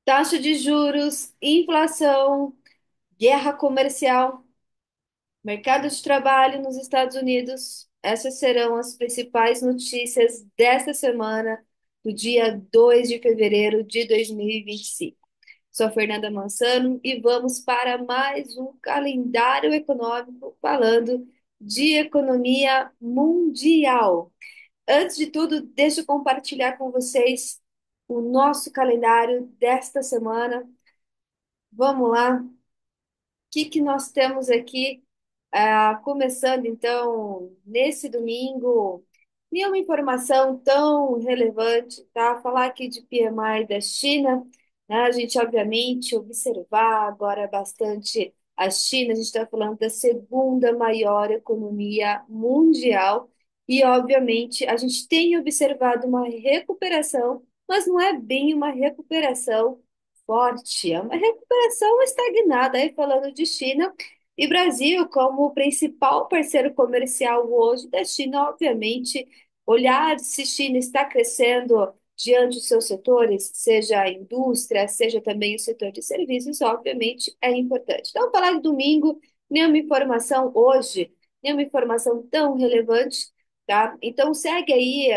Taxa de juros, inflação, guerra comercial, mercado de trabalho nos Estados Unidos. Essas serão as principais notícias desta semana, do dia 2 de fevereiro de 2025. Sou a Fernanda Mansano e vamos para mais um calendário econômico falando de economia mundial. Antes de tudo, deixa eu compartilhar com vocês o nosso calendário desta semana. Vamos lá, que nós temos aqui? Começando então nesse domingo, nenhuma informação tão relevante, tá? Falar aqui de PMI da China, né? A gente obviamente observar agora bastante a China, a gente está falando da segunda maior economia mundial e obviamente a gente tem observado uma recuperação, mas não é bem uma recuperação forte, é uma recuperação estagnada, aí falando de China. E Brasil, como o principal parceiro comercial hoje da China, obviamente, olhar se China está crescendo diante dos seus setores, seja a indústria, seja também o setor de serviços, obviamente é importante. Então, falar de domingo, nenhuma informação hoje, nenhuma informação tão relevante, tá? Então, segue aí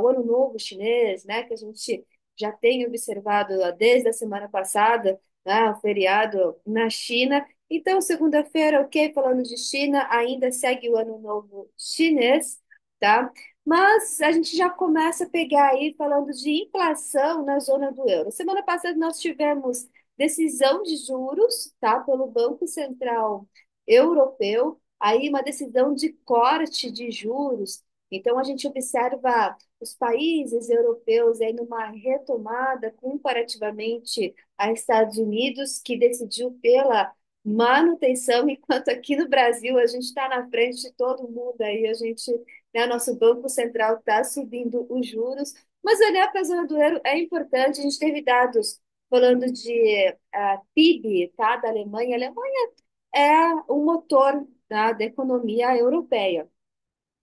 o Ano Novo Chinês, né, que a gente já tem observado desde a semana passada, né, o feriado na China. Então, segunda-feira, ok, falando de China, ainda segue o Ano Novo Chinês, tá? Mas a gente já começa a pegar aí falando de inflação na zona do euro. Semana passada nós tivemos decisão de juros, tá, pelo Banco Central Europeu, aí uma decisão de corte de juros. Então a gente observa os países europeus aí numa retomada comparativamente a Estados Unidos, que decidiu pela manutenção, enquanto aqui no Brasil a gente está na frente de todo mundo aí, a gente, né, nosso Banco Central está subindo os juros, mas olhar para a zona do euro é importante, a gente teve dados falando de PIB, tá, da Alemanha. A Alemanha é o motor, tá, da economia europeia.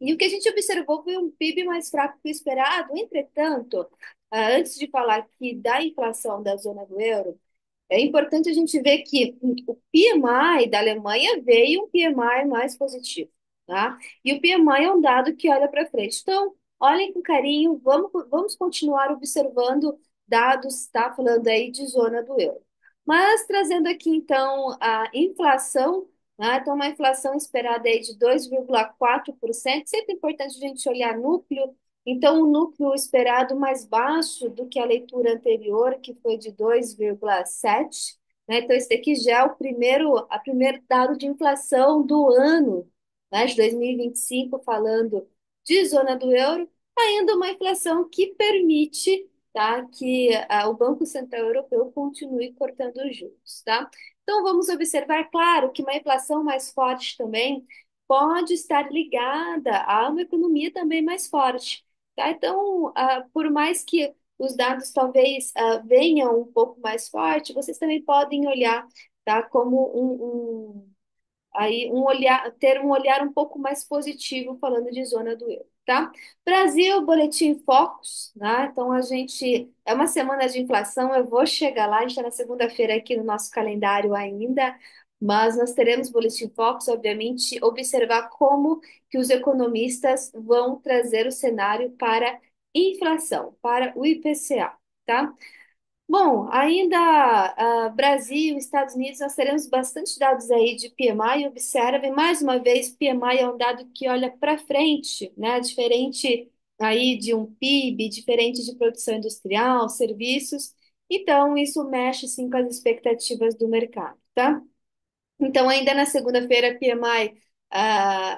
E o que a gente observou foi um PIB mais fraco que o esperado. Entretanto, antes de falar aqui da inflação da zona do euro, é importante a gente ver que o PMI da Alemanha veio um PMI mais positivo, tá? E o PMI é um dado que olha para frente. Então, olhem com carinho, vamos continuar observando dados, tá? Falando aí de zona do euro. Mas trazendo aqui então a inflação, né? Então, uma inflação esperada aí de 2,4%. Sempre é importante a gente olhar núcleo. Então, o núcleo esperado mais baixo do que a leitura anterior, que foi de 2,7, né? Então, esse daqui já é a primeiro dado de inflação do ano, né, de 2025, falando de zona do euro, ainda uma inflação que permite, tá, que o Banco Central Europeu continue cortando os juros, tá? Então, vamos observar, claro, que uma inflação mais forte também pode estar ligada a uma economia também mais forte. Tá? Então, por mais que os dados talvez venham um pouco mais forte, vocês também podem olhar, tá, como aí ter um olhar um pouco mais positivo falando de zona do euro, tá? Brasil, Boletim Focus, né? Então a gente é uma semana de inflação, eu vou chegar lá, a gente está na segunda-feira aqui no nosso calendário ainda, mas nós teremos Boletim Focus, obviamente, observar como que os economistas vão trazer o cenário para inflação, para o IPCA, tá? Bom, ainda Brasil, Estados Unidos, nós teremos bastante dados aí de PMI. Observem, mais uma vez, PMI é um dado que olha para frente, né? Diferente aí de um PIB, diferente de produção industrial, serviços. Então, isso mexe sim com as expectativas do mercado, tá? Então, ainda na segunda-feira, PMI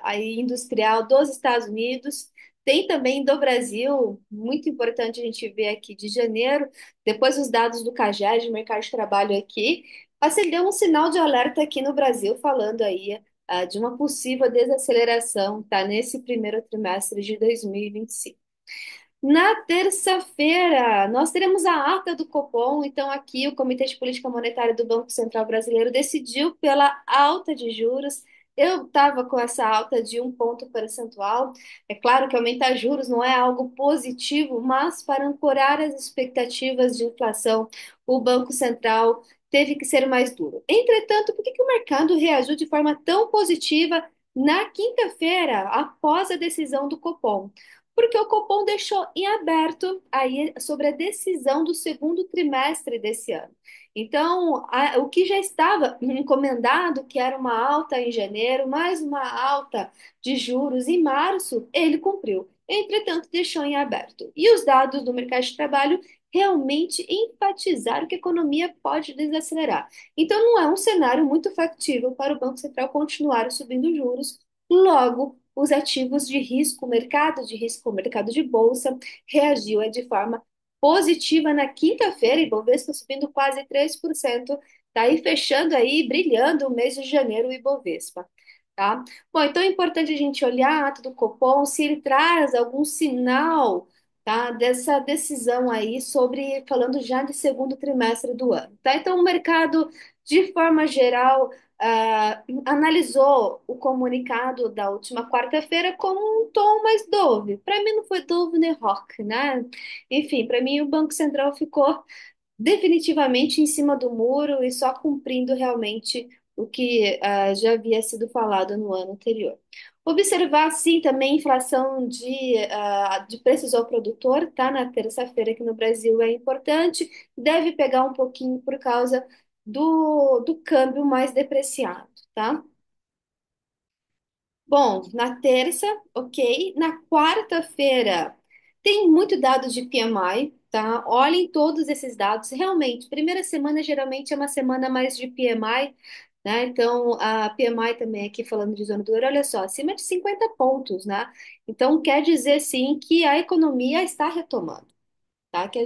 aí industrial dos Estados Unidos, tem também do Brasil, muito importante a gente ver aqui de janeiro, depois os dados do CAGED, mercado de trabalho aqui, acendeu um sinal de alerta aqui no Brasil, falando aí de uma possível desaceleração, tá, nesse primeiro trimestre de 2025. Na terça-feira, nós teremos a ata do Copom. Então, aqui, o Comitê de Política Monetária do Banco Central Brasileiro decidiu pela alta de juros Eu estava com essa alta de 1 ponto percentual. É claro que aumentar juros não é algo positivo, mas para ancorar as expectativas de inflação, o Banco Central teve que ser mais duro. Entretanto, por que que o mercado reagiu de forma tão positiva na quinta-feira, após a decisão do Copom? Porque o Copom deixou em aberto aí sobre a decisão do segundo trimestre desse ano. Então, o que já estava encomendado, que era uma alta em janeiro, mais uma alta de juros em março, ele cumpriu. Entretanto, deixou em aberto. E os dados do mercado de trabalho realmente enfatizaram que a economia pode desacelerar. Então, não é um cenário muito factível para o Banco Central continuar subindo juros. Logo, os ativos de risco, o mercado de risco, o mercado de bolsa, reagiu de forma positiva na quinta-feira, e Ibovespa subindo quase 3%, tá aí fechando aí, brilhando o mês de janeiro, o Ibovespa, tá? Bom, então é importante a gente olhar a ata do Copom, se ele traz algum sinal, tá, dessa decisão aí sobre, falando já de segundo trimestre do ano, tá? Então o mercado, de forma geral, analisou o comunicado da última quarta-feira com um tom mais dove. Para mim não foi dove nem rock, né? Enfim, para mim o Banco Central ficou definitivamente em cima do muro e só cumprindo realmente o que já havia sido falado no ano anterior. Observar, sim, também a inflação de preços ao produtor, tá? Na terça-feira aqui no Brasil é importante, deve pegar um pouquinho por causa do câmbio mais depreciado, tá? Bom, na terça, ok. Na quarta-feira, tem muito dado de PMI, tá? Olhem todos esses dados. Realmente, primeira semana geralmente é uma semana mais de PMI, né? Então, a PMI também aqui falando de zona do euro, olha só, acima de 50 pontos, né? Então, quer dizer, sim, que a economia está retomando, tá? Que a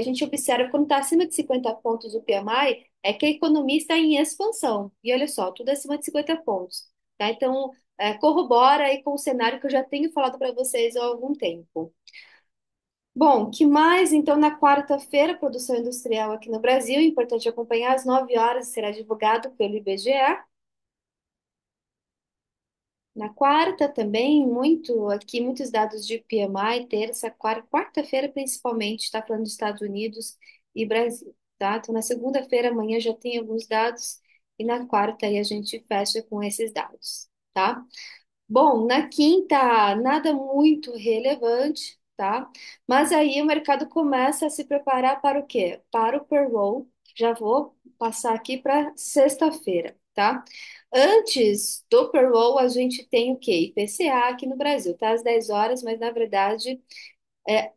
gente observa quando está acima de 50 pontos o PMI, é que a economia está em expansão. E olha só, tudo acima de 50 pontos, tá? Então, corrobora aí com o cenário que eu já tenho falado para vocês há algum tempo. Bom, que mais? Então, na quarta-feira, produção industrial aqui no Brasil, importante acompanhar, às 9 horas será divulgado pelo IBGE. Na quarta também, muito aqui, muitos dados de PMI, terça, quarta-feira principalmente, está falando dos Estados Unidos e Brasil, tá? Então, na segunda-feira, amanhã já tem alguns dados, e na quarta aí a gente fecha com esses dados, tá? Bom, na quinta, nada muito relevante, tá? Mas aí o mercado começa a se preparar para o quê? Para o payroll. Já vou passar aqui para sexta-feira, tá? Antes do payroll, a gente tem o quê? IPCA aqui no Brasil, tá? Às 10 horas, mas na verdade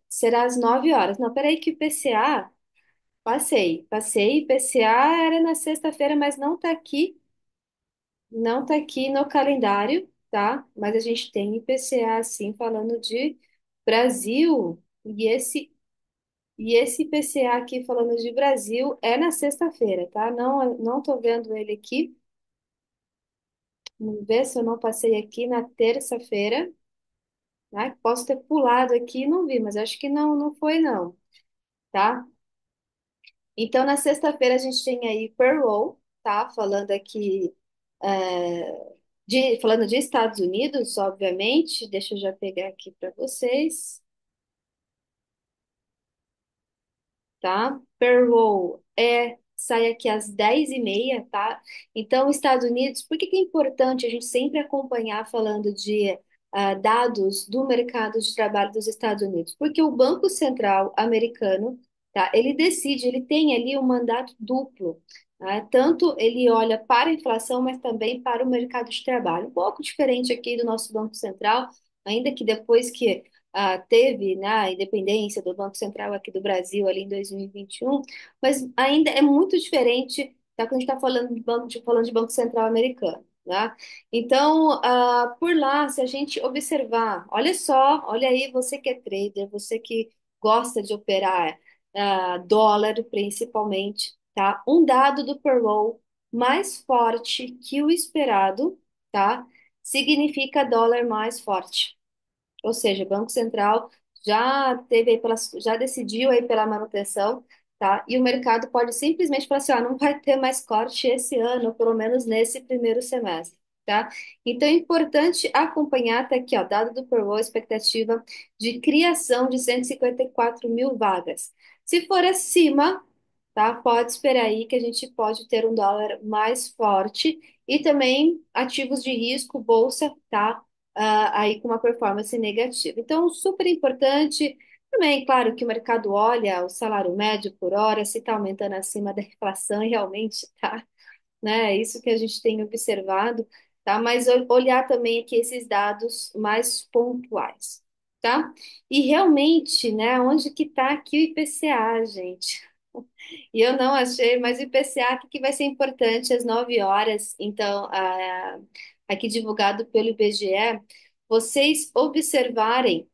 será às 9 horas. Não, peraí, que IPCA, passei. IPCA era na sexta-feira, mas não tá aqui no calendário, tá? Mas a gente tem IPCA, sim, falando de Brasil. E esse IPCA aqui falando de Brasil é na sexta-feira, tá? Não tô vendo ele aqui. Vamos ver se eu não passei aqui na terça-feira, né? Posso ter pulado aqui e não vi, mas acho que não foi, não, tá? Então, na sexta-feira, a gente tem aí payroll, tá? Falando aqui. Falando de Estados Unidos, obviamente, deixa eu já pegar aqui para vocês, tá? Payroll sai aqui às 10h30, tá? Então, Estados Unidos, por que que é importante a gente sempre acompanhar falando de dados do mercado de trabalho dos Estados Unidos? Porque o Banco Central americano, tá? Ele decide, ele tem ali um mandato duplo, tá? Tanto ele olha para a inflação, mas também para o mercado de trabalho. Um pouco diferente aqui do nosso Banco Central, ainda que depois que teve, né, a independência do Banco Central aqui do Brasil ali em 2021, mas ainda é muito diferente da quando a gente está falando de Banco Central americano, né? Então, por lá, se a gente observar, olha só, olha aí, você que é trader, você que gosta de operar dólar principalmente, tá? Um dado do payroll mais forte que o esperado, tá? Significa dólar mais forte. Ou seja, o Banco Central já decidiu aí pela manutenção, tá? E o mercado pode simplesmente falar assim, ó, não vai ter mais corte esse ano, pelo menos nesse primeiro semestre. tá? Então é importante acompanhar, tá aqui, ó, dado do Payroll, expectativa de criação de 154 mil vagas. Se for acima, tá? Pode esperar aí que a gente pode ter um dólar mais forte e também ativos de risco, bolsa, tá? Aí com uma performance negativa. Então, super importante. Também, claro, que o mercado olha o salário médio por hora, se está aumentando acima da inflação, e realmente tá, né? É isso que a gente tem observado, tá? Mas olhar também aqui esses dados mais pontuais, tá? E realmente, né, onde que está aqui o IPCA, gente? E eu não achei, mas o IPCA aqui que vai ser importante às 9 horas, então, aqui divulgado pelo IBGE, vocês observarem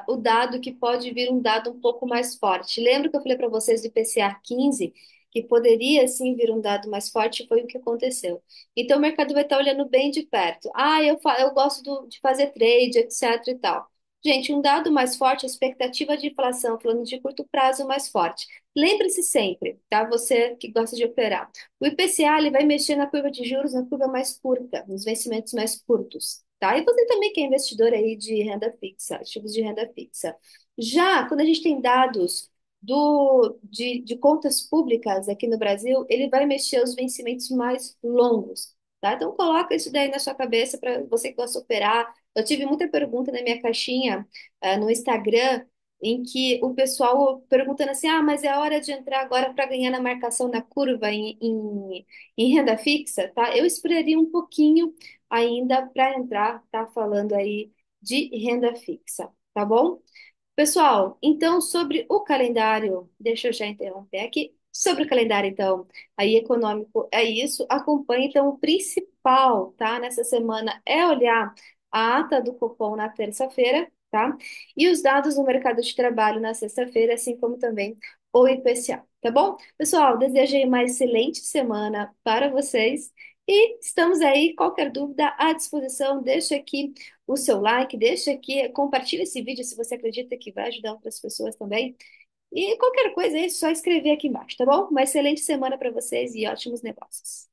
o dado que pode vir um dado um pouco mais forte. Lembra que eu falei para vocês do IPCA 15, que poderia sim vir um dado mais forte, foi o que aconteceu. Então o mercado vai estar olhando bem de perto. Ah, eu gosto de fazer trade, etc e tal. Gente, um dado mais forte, a expectativa de inflação, falando de curto prazo mais forte. Lembre-se sempre, tá? Você que gosta de operar. O IPCA ele vai mexer na curva de juros, na curva mais curta, nos vencimentos mais curtos, tá? E você também que é investidor aí de renda fixa, ativos de renda fixa. Já quando a gente tem dados de contas públicas aqui no Brasil, ele vai mexer os vencimentos mais longos, tá? Então coloca isso daí na sua cabeça para você que gosta de operar. Eu tive muita pergunta na minha caixinha, no Instagram, em que o pessoal perguntando assim, ah, mas é hora de entrar agora para ganhar na marcação na curva em renda fixa, tá? Eu esperaria um pouquinho ainda para entrar, tá falando aí de renda fixa, tá bom? Pessoal, então sobre o calendário, deixa eu já interromper aqui. Sobre o calendário, então, aí econômico é isso. Acompanhe, então, o principal, tá? Nessa semana é olhar a ata do Copom na terça-feira, tá? E os dados do mercado de trabalho na sexta-feira, assim como também o IPCA, tá bom? Pessoal, desejei uma excelente semana para vocês e estamos aí. Qualquer dúvida à disposição, deixa aqui o seu like, deixa aqui, compartilha esse vídeo se você acredita que vai ajudar outras pessoas também. E qualquer coisa é só escrever aqui embaixo, tá bom? Uma excelente semana para vocês e ótimos negócios.